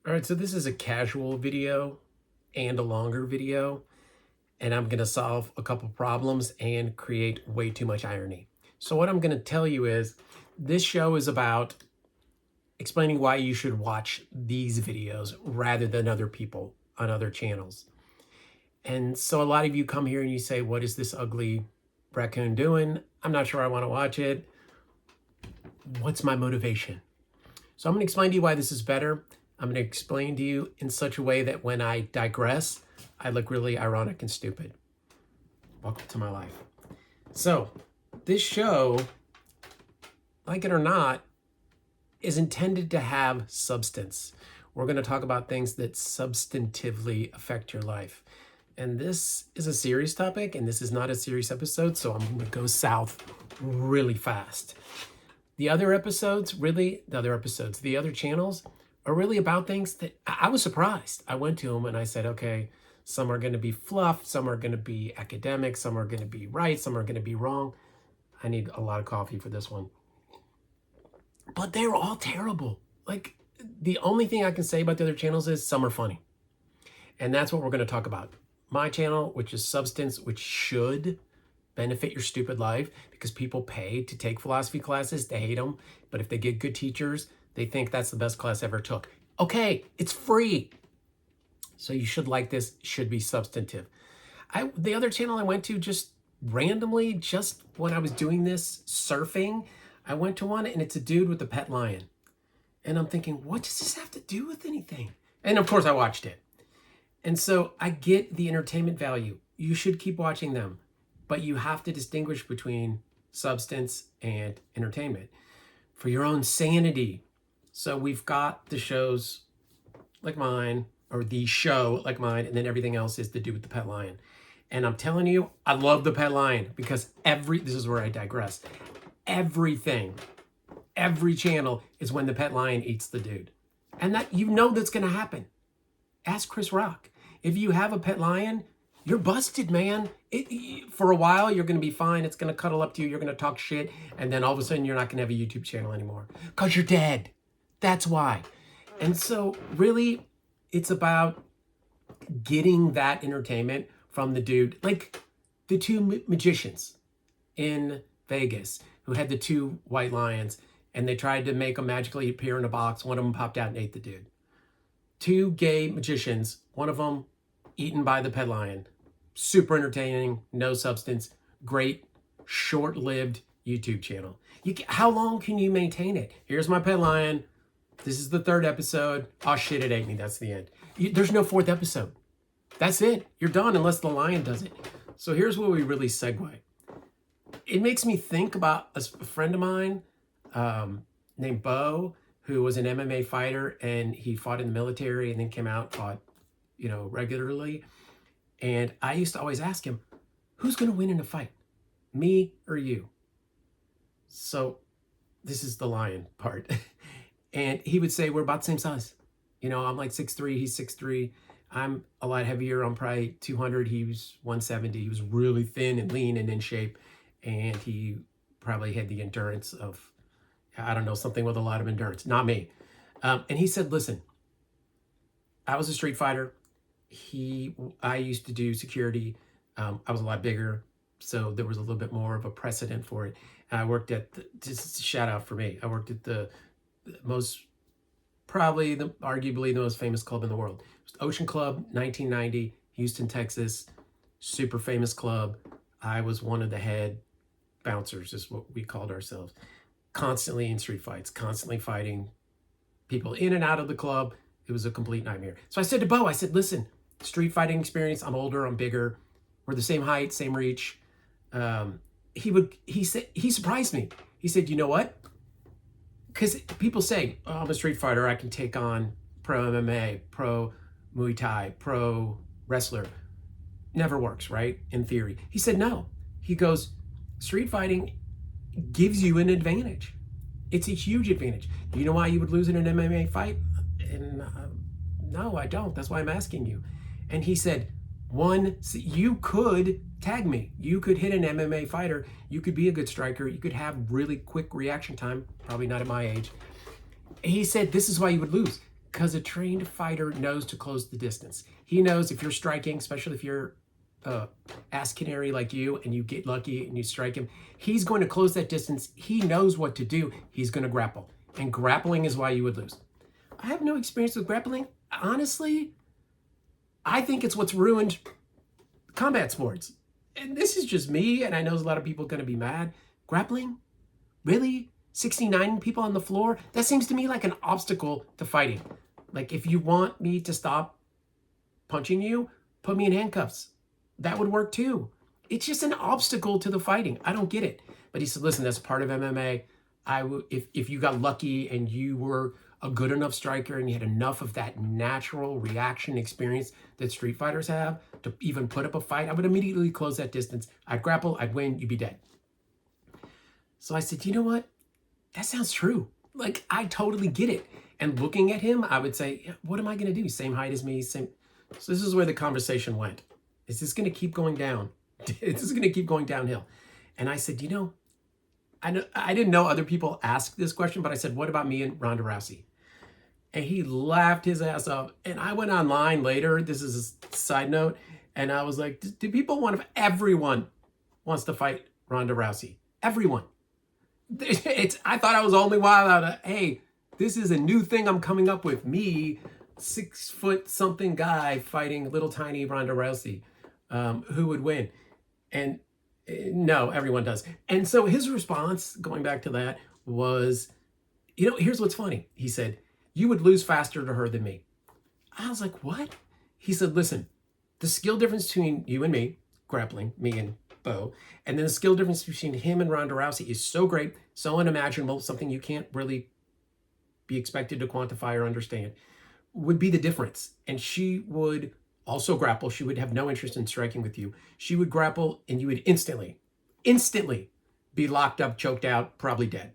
All right, so this is a casual video and a longer video, and I'm going to solve a couple problems and create way too much irony. So what I'm going to tell you is this show is about explaining why you should watch these videos rather than other people on other channels. And so a lot of you come here and you say, what is this ugly raccoon doing? I'm not sure I want to watch it. What's my motivation? So I'm going to explain to you why this is better. I'm going to explain to you in such a way that when I digress, I look really ironic and stupid. Welcome to my life. So this show, like it or not, is intended to have substance. We're going to talk about things that substantively affect your life. And this is a serious topic, and this is not a serious episode, so I'm going to go south really fast. The other channels are really about things that I was surprised. I went to them and I said, okay, some are going to be fluff, some are going to be academic, some are going to be right, some are going to be wrong. I need a lot of coffee for this one. But they're all terrible. Like, the only thing I can say about the other channels is some are funny. And that's what we're going to talk about. My channel, which is Substance, which should benefit your stupid life because people pay to take philosophy classes. They hate them. But if they get good teachers, they think that's the best class ever took. Okay, it's free. So you should like this, should be substantive. The other channel I went to just randomly, just when I was doing this surfing, I went to one and it's a dude with a pet lion. And I'm thinking, what does this have to do with anything? And of course I watched it. And so I get the entertainment value. You should keep watching them, but you have to distinguish between substance and entertainment for your own sanity. So we've got the shows like mine, or the show like mine, and then everything else is the dude with the pet lion. And I'm telling you, I love the pet lion because this is where I digress. Every channel is when the pet lion eats the dude. And that, you know, that's going to happen. Ask Chris Rock. If you have a pet lion, you're busted, man. For a while, you're going to be fine. It's going to cuddle up to you. You're going to talk shit. And then all of a sudden, you're not going to have a YouTube channel anymore because you're dead. That's why. And so really, it's about getting that entertainment from the dude, like the two magicians in Vegas who had the two white lions, and they tried to make them magically appear in a box. One of them popped out and ate the dude. Two gay magicians, one of them eaten by the pet lion. Super entertaining, no substance, great, short-lived YouTube channel. How long can you maintain it? Here's my pet lion. This is the third episode. Oh shit, it ate me. That's the end. There's no fourth episode. That's it. You're done unless the lion does it. So here's where we really segue. It makes me think about a friend of mine named Bo, who was an MMA fighter, and he fought in the military and then came out, fought, regularly. And I used to always ask him, who's going to win in a fight? Me or you? So this is the lion part. And he would say, we're about the same size. I'm like 6'3", he's 6'3". I'm a lot heavier. I'm probably 200. He was 170. He was really thin and lean and in shape. And he probably had the endurance of, I don't know, something with a lot of endurance. Not me. And he said, listen, I was a street fighter. I used to do security. I was a lot bigger, so there was a little bit more of a precedent for it. And I worked at, just a shout out for me, I worked at the most, arguably the most famous club in the world. It was Ocean Club, 1990, Houston, Texas. Super famous club. I was one of the head bouncers, is what we called ourselves. Constantly in street fights, constantly fighting people in and out of the club. It was a complete nightmare. So I said to Bo, I said, listen, street fighting experience, I'm older, I'm bigger. We're the same height, same reach. He surprised me. He said, you know what? Because people say, oh, I'm a street fighter, I can take on pro MMA, pro Muay Thai, pro wrestler. Never works, right? In theory. He said, no. He goes, street fighting gives you an advantage. It's a huge advantage. Do you know why you would lose in an MMA fight? And no, I don't. That's why I'm asking you. And he said, you could tag me. You could hit an MMA fighter. You could be a good striker. You could have really quick reaction time. Probably not at my age. He said, this is why you would lose. Because a trained fighter knows to close the distance. He knows if you're striking, especially if you're ass canary like you and you get lucky and you strike him, he's going to close that distance. He knows what to do. He's going to grapple. And grappling is why you would lose. I have no experience with grappling. Honestly, I think it's what's ruined combat sports. And this is just me, and I know a lot of people are going to be mad. Grappling? Really? 69 people on the floor? That seems to me like an obstacle to fighting. Like, if you want me to stop punching you, put me in handcuffs. That would work too. It's just an obstacle to the fighting. I don't get it. But he said, listen, that's part of MMA. If you got lucky and you were a good enough striker and you had enough of that natural reaction experience that street fighters have to even put up a fight, I would immediately close that distance. I'd grapple, I'd win, you'd be dead. So I said, you know what? That sounds true. Like, I totally get it. And looking at him, I would say, what am I going to do? Same height as me, same. So this is where the conversation went. Is this going to keep going down? Is this going to keep going downhill? And I said, I didn't know other people asked this question, but I said, what about me and Rhonda Rousey? And he laughed his ass off. And I went online later, this is a side note, and I was like, do people want to, everyone wants to fight Rhonda Rousey. Everyone. I thought I was the only wild out. Hey, this is a new thing I'm coming up with. Me, 6 foot something guy fighting little tiny Rhonda Rousey. Who would win? And no, everyone does. And so his response, going back to that, was, here's what's funny. He said, you would lose faster to her than me. I was like, what? He said, listen, the skill difference between you and me, grappling, me and Bo, and then the skill difference between him and Rhonda Rousey is so great, so unimaginable, something you can't really be expected to quantify or understand, would be the difference. And she would also grapple. She would have no interest in striking with you. She would grapple and you would instantly be locked up, choked out, probably dead.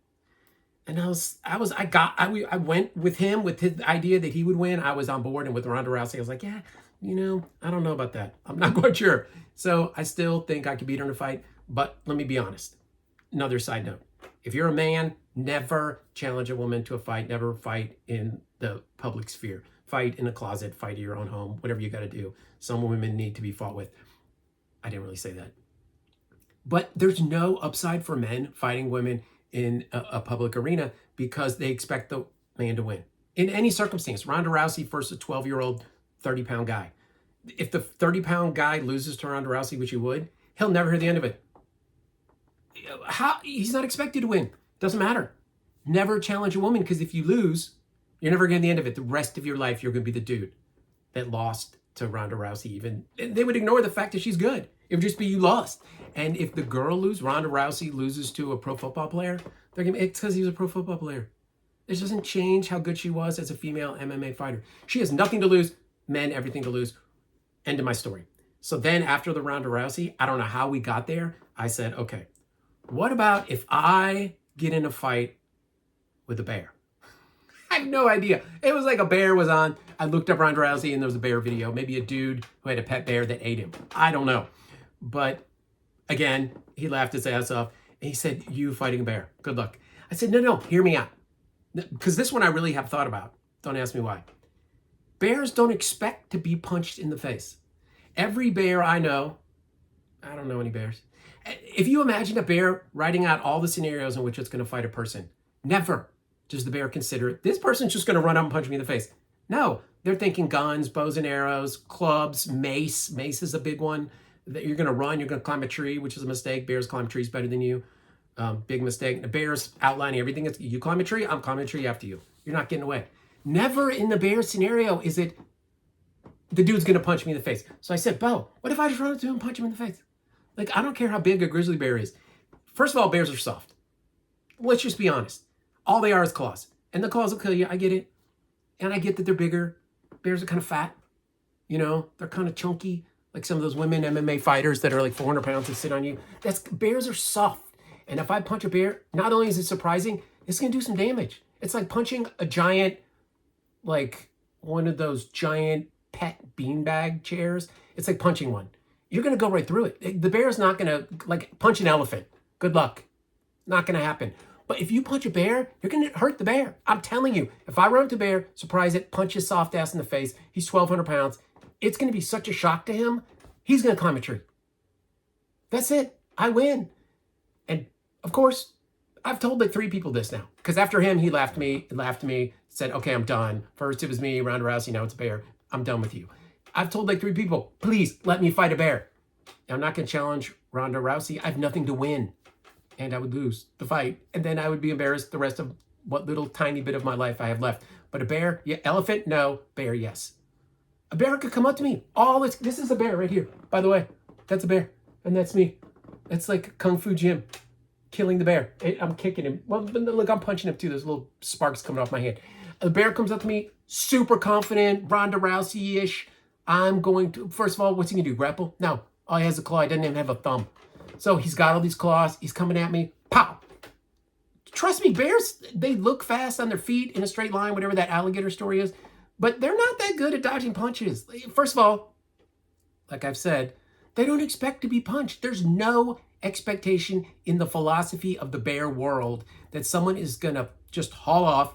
And I went with him with his idea that he would win. I was on board, and with Rhonda Rousey, I was like, yeah, I don't know about that. I'm not quite sure. So I still think I could beat her in a fight, but let me be honest. Another side note. If you're a man, never challenge a woman to a fight. Never fight in the public sphere. Fight in a closet, fight in your own home, whatever you got to do. Some women need to be fought with. I didn't really say that. But there's no upside for men fighting women in a public arena because they expect the man to win. In any circumstance, Rhonda Rousey versus a 12-year-old, 30-pound guy. If the 30-pound guy loses to Rhonda Rousey, which he would, he'll never hear the end of it. He's not expected to win. Doesn't matter. Never challenge a woman, because if you lose, you're never getting the end of it. The rest of your life, you're going to be the dude that lost to Rhonda Rousey. Even they would ignore the fact that she's good. It would just be you lost. And if the girl Rhonda Rousey loses to a pro football player, it's because he was a pro football player. This doesn't change how good she was as a female MMA fighter. She has nothing to lose. Men, everything to lose. End of my story. So then after the Rhonda Rousey, I don't know how we got there. I said, okay, what about if I get in a fight with a bear? I have no idea. It was like a bear was on. I looked up Rhonda Rousey and there was a bear video. Maybe a dude who had a pet bear that ate him. I don't know. But again, he laughed his ass off. And he said, you fighting a bear. Good luck. I said, no, hear me out. Because this one I really have thought about. Don't ask me why. Bears don't expect to be punched in the face. Every bear I know, I don't know any bears. If you imagine a bear writing out all the scenarios in which it's going to fight a person, never does the bear consider this person's just going to run up and punch me in the face. No, they're thinking guns, bows and arrows, clubs, mace. Mace is a big one. That you're going to run, you're going to climb a tree, which is a mistake. Bears climb trees better than you. Big mistake. The bear's outlining everything. You climb a tree, I'm climbing a tree after you. You're not getting away. Never in the bear scenario is it the dude's going to punch me in the face. So I said, Bo, what if I just run up to him and punch him in the face? Like, I don't care how big a grizzly bear is. First of all, bears are soft. Let's just be honest. All they are is claws. And the claws will kill you. I get it. And I get that they're bigger. Bears are kind of fat. They're kind of chunky. Like some of those women MMA fighters that are like 400 pounds that sit on you. Bears are soft. And if I punch a bear, not only is it surprising, it's going to do some damage. It's like punching a giant, like one of those giant pet beanbag chairs. It's like punching one. You're going to go right through it. The bear's not going to, like, punch an elephant. Good luck. Not going to happen. But if you punch a bear, you're going to hurt the bear. I'm telling you, if I run up to a bear, surprise it, punch his soft ass in the face, he's 1,200 pounds, it's going to be such a shock to him, he's going to climb a tree. That's it. I win. And of course, I've told like 3 people this now. Because after him, he laughed at me, said, okay, I'm done. First it was me, Rhonda Rousey, now it's a bear. I'm done with you. I've told like 3 people, please let me fight a bear. I'm not going to challenge Rhonda Rousey. I have nothing to win. And I would lose the fight. And then I would be embarrassed the rest of what little tiny bit of my life I have left. But a bear, yeah, elephant, no. Bear, yes. A bear could come up to me. This is a bear right here. By the way, that's a bear. And that's me. It's like Kung Fu Jim killing the bear. I'm kicking him. Well, look, I'm punching him too. There's little sparks coming off my hand. A bear comes up to me, super confident, Rhonda Rousey-ish. I'm going to, first of all, what's he going to do? Grapple? No. Oh, he has a claw. He doesn't even have a thumb. So he's got all these claws. He's coming at me. Pow! Trust me, bears, they look fast on their feet in a straight line, whatever that alligator story is. But they're not that good at dodging punches. First of all, like I've said, they don't expect to be punched. There's no expectation in the philosophy of the bear world that someone is going to just haul off,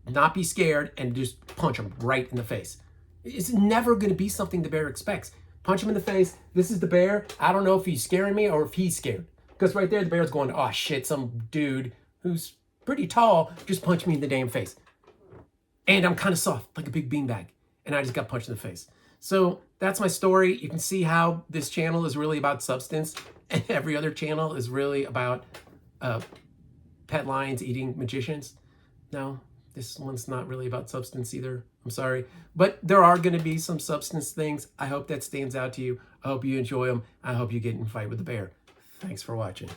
not be scared, and just punch them right in the face. It's never going to be something the bear expects. Punch him in the face. This is the bear. I don't know if he's scaring me or if he's scared. Because right there, the bear's going, oh shit, some dude who's pretty tall just punched me in the damn face. And I'm kind of soft, like a big beanbag. And I just got punched in the face. So that's my story. You can see how this channel is really about substance. And every other channel is really about pet lions eating magicians. No, this one's not really about substance either. I'm sorry. But there are going to be some substance things. I hope that stands out to you. I hope you enjoy them. I hope you get in a fight with the bear. Thanks for watching.